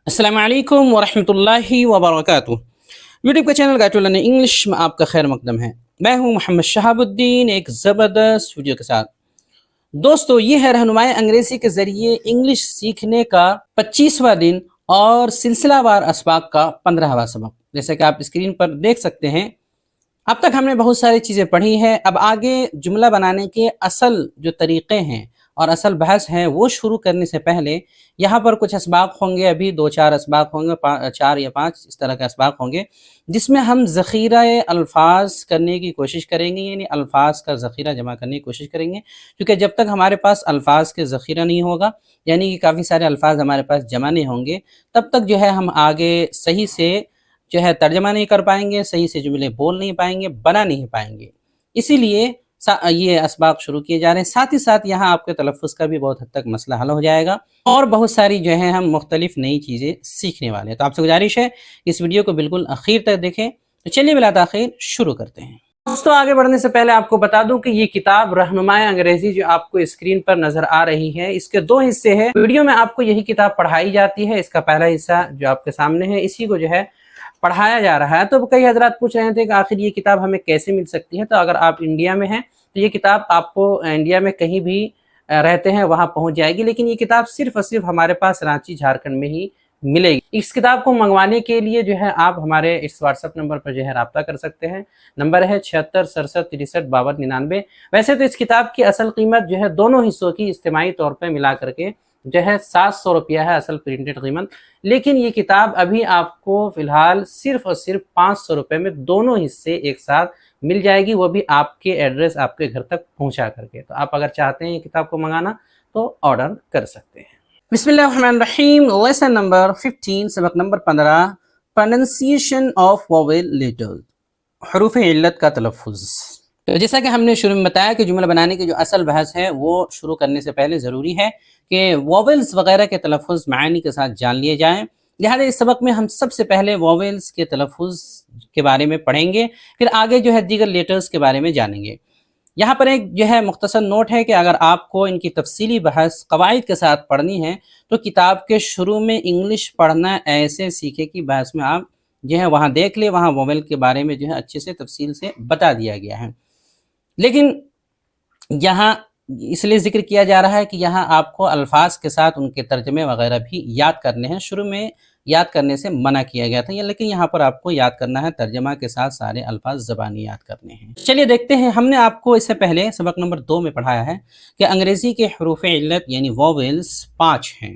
السلام علیکم ورحمۃ اللہ وبرکاتہ۔ یوٹیوب کا channel guide to learning English میں آپ کا خیر مقدم ہے۔ میں ہوں محمد شہاب الدین ایک زبردست ویڈیو کے ساتھ۔ دوستو، یہ ہے رہنمائی انگریزی کے ذریعے انگلش سیکھنے کا 25واں دن اور سلسلہ وار اسباق کا 15واں سبق۔ جیسا کہ آپ اسکرین پر دیکھ سکتے ہیں، اب تک ہم نے بہت ساری چیزیں پڑھی ہیں۔ اب آگے جملہ بنانے کے اصل جو طریقے ہیں اور اصل بحث ہے وہ شروع کرنے سے پہلے یہاں پر کچھ اسباق ہوں گے، ابھی 2-4 اسباق ہوں گے، 4 یا 5 اس طرح کے اسباق ہوں گے، جس میں ہم ذخیرہ الفاظ کرنے کی کوشش کریں گے، یعنی الفاظ کا ذخیرہ جمع کرنے کی کوشش کریں گے، کیونکہ جب تک ہمارے پاس الفاظ کے ذخیرہ نہیں ہوگا، یعنی کہ کافی سارے الفاظ ہمارے پاس جمع نہیں ہوں گے، تب تک جو ہے ہم آگے صحیح سے جو ہے ترجمہ نہیں کر پائیں گے، صحیح سے جملے بول نہیں پائیں گے، بنا نہیں پائیں گے۔ اسی لیے یہ اسباق شروع کیے جا رہے ہیں۔ ساتھ ہی ساتھ یہاں آپ کے تلفظ کا بھی بہت حد تک مسئلہ حل ہو جائے گا، اور بہت ساری جو ہے ہم مختلف نئی چیزیں سیکھنے والے ہیں۔ تو آپ سے گزارش ہے اس ویڈیو کو بالکل اخیر تک دیکھیں۔ تو چلیے بلا تاخیر شروع کرتے ہیں۔ دوستو، آگے بڑھنے سے پہلے آپ کو بتا دوں کہ یہ کتاب رہنمائی انگریزی جو آپ کو اسکرین پر نظر آ رہی ہے، اس کے 2 حصے ہیں۔ ویڈیو میں آپ کو یہی کتاب پڑھائی جاتی ہے۔ اس کا پہلا حصہ جو آپ کے سامنے ہے، اسی کو جو ہے پڑھایا جا رہا ہے۔ تو کئی حضرات پوچھ رہے تھے کہ آخر یہ کتاب ہمیں کیسے مل سکتی ہے؟ تو اگر آپ انڈیا میں ہیں تو یہ کتاب آپ کو انڈیا میں کہیں بھی رہتے ہیں وہاں پہنچ جائے گی، لیکن یہ کتاب صرف اور صرف ہمارے پاس رانچی جھارکھنڈ میں ہی ملے گی۔ اس کتاب کو منگوانے کے لیے جو ہے آپ ہمارے اس واٹس ایپ نمبر پر جو ہے رابطہ کر سکتے ہیں۔ نمبر ہے 7667636299۔ ویسے تو اس کتاب کی اصل قیمت جو ہے دونوں حصوں کی اجتماعی طور پہ ملا کر کے جو ہے 700 روپیہ ہے اصل پرنٹڈ قیمت، لیکن یہ کتاب ابھی آپ کو فی الحال صرف اور صرف 500 روپے میں دونوں حصے ایک ساتھ مل جائے گی، وہ بھی آپ کے ایڈریس آپ کے گھر تک پہنچا کر کے۔ تو آپ اگر چاہتے ہیں یہ کتاب کو منگانا تو آرڈر کر سکتے ہیں۔ بسم اللہ الرحمن الرحیم۔ لیسن نمبر 15، سبق نمبر 15، پروننسیشن آف واویل لیٹرز، حروف علت کا تلفظ۔ تو جیسا کہ ہم نے شروع میں بتایا کہ جملہ بنانے کی جو اصل بحث ہے وہ شروع کرنے سے پہلے ضروری ہے کہ واویلز وغیرہ کے تلفظ معانی کے ساتھ جان لیے جائیں۔ لہٰذا اس سبق میں ہم سب سے پہلے واویلز کے تلفظ کے بارے میں پڑھیں گے، پھر آگے جو ہے دیگر لیٹرز کے بارے میں جانیں گے۔ یہاں پر ایک جو ہے مختصر نوٹ ہے کہ اگر آپ کو ان کی تفصیلی بحث قواعد کے ساتھ پڑھنی ہے تو کتاب کے شروع میں انگلش پڑھنا ایسے سیکھے کی بحث میں آپ جو ہے وہاں دیکھ لیں، وہاں واویل کے بارے میں جو ہے اچھے سے تفصیل سے بتا دیا گیا ہے۔ لیکن یہاں اس لیے ذکر کیا جا رہا ہے کہ یہاں آپ کو الفاظ کے ساتھ ان کے ترجمے وغیرہ بھی یاد کرنے ہیں۔ شروع میں یاد کرنے سے منع کیا گیا تھا، لیکن یہاں پر آپ کو یاد کرنا ہے، ترجمہ کے ساتھ سارے الفاظ زبانی یاد کرنے ہیں۔ چلیے دیکھتے ہیں۔ ہم نے آپ کو اس سے پہلے سبق نمبر 2 میں پڑھایا ہے کہ انگریزی کے حروف علت یعنی واویلز 5 ہیں،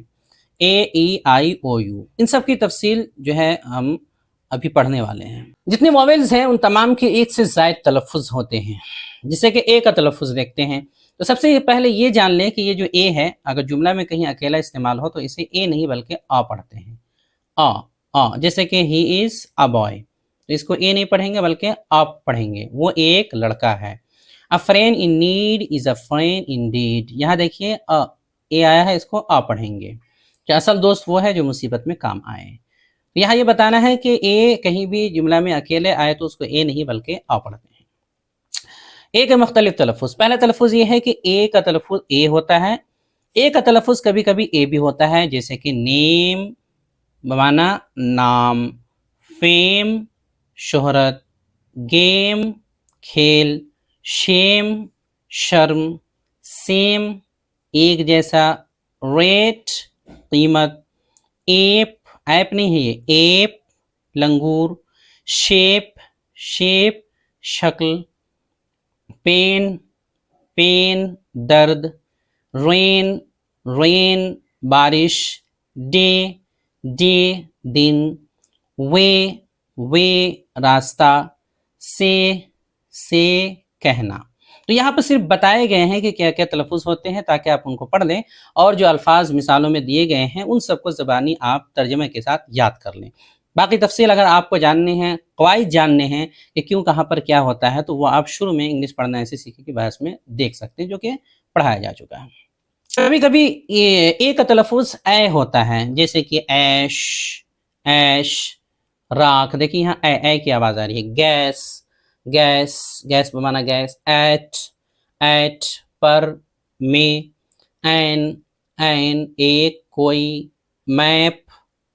اے ای آئی او یو۔ ان سب کی تفصیل جو ہے ہم ابھی پڑھنے والے ہیں۔ جتنے واویلز ہیں ان تمام کے ایک سے زائد تلفظ ہوتے ہیں، جسے کہ اے کا تلفظ دیکھتے ہیں۔ تو سب سے پہلے یہ جان لیں کہ یہ جو اے ہے، اگر جملہ میں کہیں اکیلا استعمال ہو تو اسے اے نہیں بلکہ آ پڑھتے ہیں۔ جیسے کہ ہی از اے بوائے، تو اس کو اے نہیں پڑھیں گے بلکہ آپ پڑھیں گے، وہ ایک لڑکا ہے۔ A friend in need is a friend indeed, یہاں دیکھیے اے آیا ہے، اس کو آ پڑھیں گے کہ اصل دوست وہ ہے جو مصیبت میں کام آئے۔ یہاں یہ بتانا ہے کہ اے کہیں بھی جملہ میں اکیلے آئے تو اس کو اے نہیں بلکہ آ پڑھتے ہیں۔ اے کے مختلف تلفظ۔ پہلا تلفظ یہ ہے کہ اے کا تلفظ اے ہوتا ہے۔ اے کا تلفظ کبھی کبھی اے بھی ہوتا ہے، جیسے کہ نیم بمعنی نام، فیم شہرت، گیم کھیل، شیم شرم، سیم ایک جیسا، ریٹ قیمت، ایپ نہیں ہے یہ، ایپ لنگور، شیپ شکل، پین درد، رین بارش، ڈے دن، وے راستہ، سے کہنا۔ تو یہاں پر صرف بتائے گئے ہیں کہ کیا کیا تلفظ ہوتے ہیں تاکہ آپ ان کو پڑھ لیں، اور جو الفاظ مثالوں میں دیے گئے ہیں ان سب کو زبانی آپ ترجمے کے ساتھ یاد کر لیں۔ باقی تفصیل اگر آپ کو جاننے ہیں، قواعد جاننے ہیں کہ کیوں کہاں پر کیا ہوتا ہے، تو وہ آپ شروع میں انگلش پڑھنا ایسے سیکھے کی بحث میں دیکھ سکتے ہیں، جو کہ پڑھایا جا چکا ہے۔ کبھی کبھی اے کا تلفظ اے ہوتا ہے، جیسے کہ ایش راکھ، دیکھیے یہاں اے کی آواز آ رہی ہے۔ گیس بمانا گیس، ایٹ پر، میں، این ایک کوئی، میپ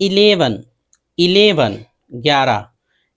11 11,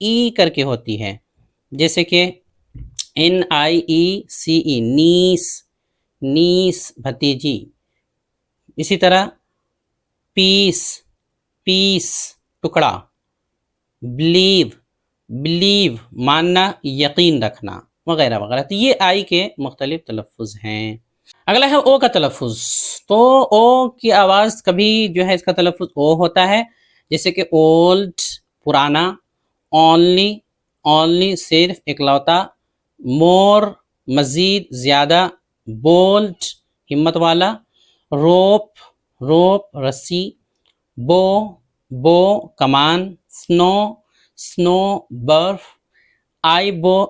ای کر کے ہوتی ہے، جیسے کہ NIECE نیس، نیس بھتیجی. اسی طرح پیس، پیس ٹکڑا. بلیو، بلیو ماننا، یقین رکھنا وغیرہ وغیرہ. تو یہ آئی کے مختلف تلفظ ہیں. اگلا ہے او کا تلفظ. تو او کی آواز کبھی جو ہے اس کا تلفظ او ہوتا ہے، جیسے کہ اولڈ پرانا، اونلی، اونلی صرف اکلوتا، مور مزید زیادہ، بولڈ ہمت والا، روپ، روپ رسی، بو، بو کمان، سنو، سنو برف، آئی برو،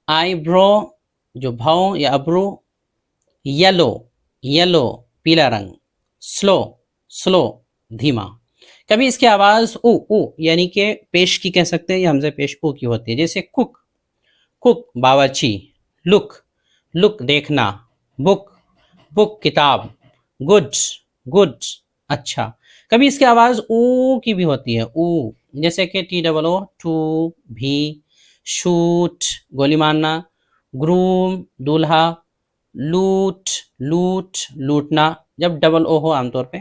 آئی برو جو بھاؤں یا ابرو، یلو، یلو پیلا رنگ، سلو، سلو دھیما. کبھی اس کی آواز او یعنی کہ پیش کی کہہ سکتے ہیں، یا حمزہ پیش او کی ہوتی ہے، جیسے کک، کک باورچی، لک، لک دیکھنا، بک، بک کتاب، گڈ، گڈ اچھا. کبھی اس کی آواز او کی بھی ہوتی ہے، او، جیسے کہ TOO ٹو بھی، شوٹ گولی مارنا، گروم دولہا، لوٹ، لوٹ لوٹنا جب او ہو عام طور پہ.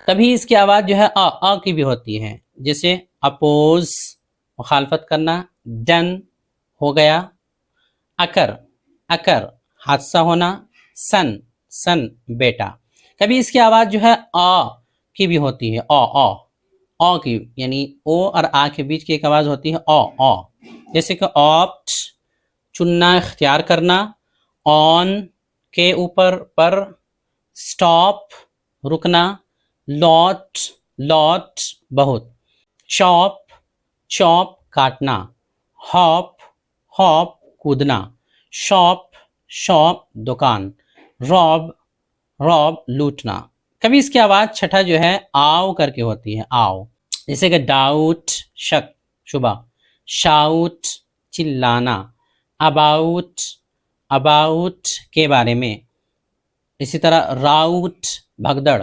کبھی اس کی آواز جو ہے آ کی بھی ہوتی ہے، جیسے اپوز مخالفت کرنا، ڈن ہو گیا، اکر، اکر حادثہ ہونا، سن، سن بیٹا. کبھی اس کی آواز جو ہے آ کی بھی ہوتی ہے، آ کی، یعنی او اور آ کے بیچ کی ایک آواز ہوتی ہے آ، جیسے کہ آپٹ چننا، اختیار کرنا، آن کے اوپر پر، سٹاپ رکنا، لاٹ، لاٹ بہت، چاپ، چاپ کاٹنا، ہاپ، ہاپ کودنا، شاپ، شاپ دکان، راب، راب لوٹنا. کبھی اس کی آواز چھٹا جو ہے آؤ کر کے ہوتی ہے، آؤ، جیسے کہ ڈاؤٹ شک شبہ، شاؤٹ چلانا، اباؤٹ، اباؤٹ کے بارے میں. اسی طرح راؤٹ بھگدڑ،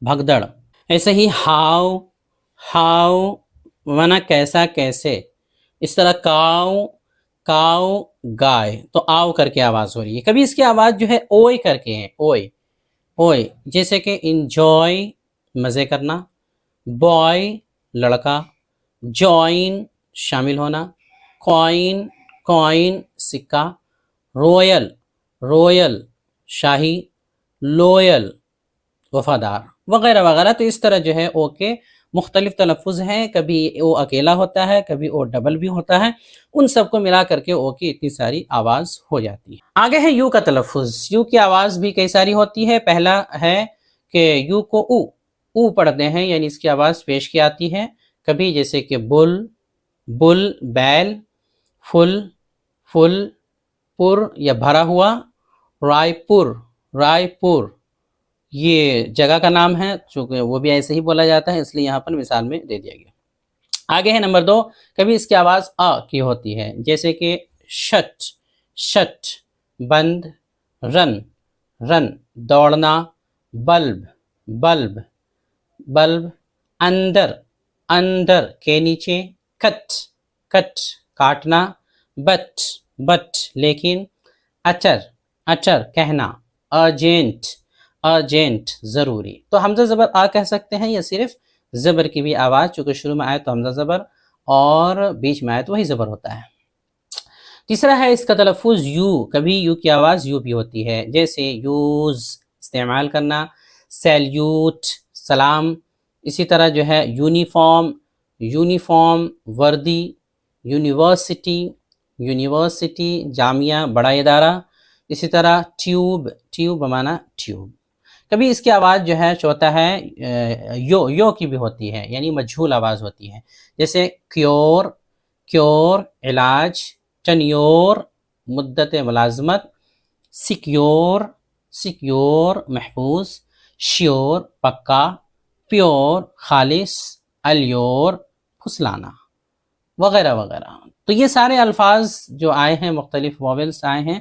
بھگدڑ. ایسے ہی ہاؤ، ہاؤ مانا کیسا، کیسے. اس طرح کاؤ، کاؤ گائے. تو آؤ کر کے آواز ہو رہی ہے. کبھی اس کی آواز جو ہے اوئے کر کے ہے، اوئے، اوئے، جیسے کہ انجوائے مزے کرنا، بوائے لڑکا، جوائن شامل ہونا، کوائن، کوائن سکہ، رویل، رویل شاہی، لویل وفادار وغیرہ وغیرہ. تو اس طرح جو ہے او کے مختلف تلفظ ہیں. کبھی او اکیلا ہوتا ہے، کبھی او ڈبل بھی ہوتا ہے. ان سب کو ملا کر کے او کی اتنی ساری آواز ہو جاتی ہے. آگے ہے یو کا تلفظ. یو کی آواز بھی کئی ساری ہوتی ہے. پہلا ہے کہ یو کو او پڑھتے ہیں، یعنی اس کی آواز پیش کی آتی ہے. کبھی جیسے کہ بل، بل بیل، فل، فل پر یا بھرا ہوا، رائے پور، رائے پور یہ جگہ کا نام ہے، چونکہ وہ بھی ایسے ہی بولا جاتا ہے اس لیے یہاں پر مثال میں دے دیا گیا. آگے ہے نمبر 2. کبھی اس کی آواز آ کی ہوتی ہے، جیسے کہ شٹ، شٹ بند، رن، رن دوڑنا، بلب، بلب، بلب، اندر، اندر کے نیچے، کٹ، کٹ کاٹنا، بٹ، بٹ لیکن، اچر، اچر کہنا، ارجنٹ، ارجنٹ ضروری. تو حمزہ زبر آ کہہ سکتے ہیں، یا صرف زبر کی بھی آواز، چونکہ شروع میں آئے تو حمزہ زبر اور بیچ میں آئے تو وہی زبر ہوتا ہے. تیسرا ہے اس کا تلفظ یو. کبھی یو کی آواز یو بھی ہوتی ہے، جیسے یوز استعمال کرنا، سیلیوٹ سلام. اسی طرح جو ہے یونیفارم، یونیفارم وردی، یونیورسٹی، یونیورسٹی جامعہ بڑا ادارہ. اسی طرح ٹیوب، ٹیوب بمانا ٹیوب. کبھی اس کی آواز جو ہے چوتھا ہے یو کی بھی ہوتی ہے، یعنی مجہول آواز ہوتی ہے، جیسے کیور، کیور علاج، ٹنیور مدت ملازمت، سیکیور، سیکیور محفوظ، شیور پکا، پیور خالص، الیور پھسلانا وغیرہ وغیرہ. تو یہ سارے الفاظ جو آئے ہیں، مختلف واولز آئے ہیں،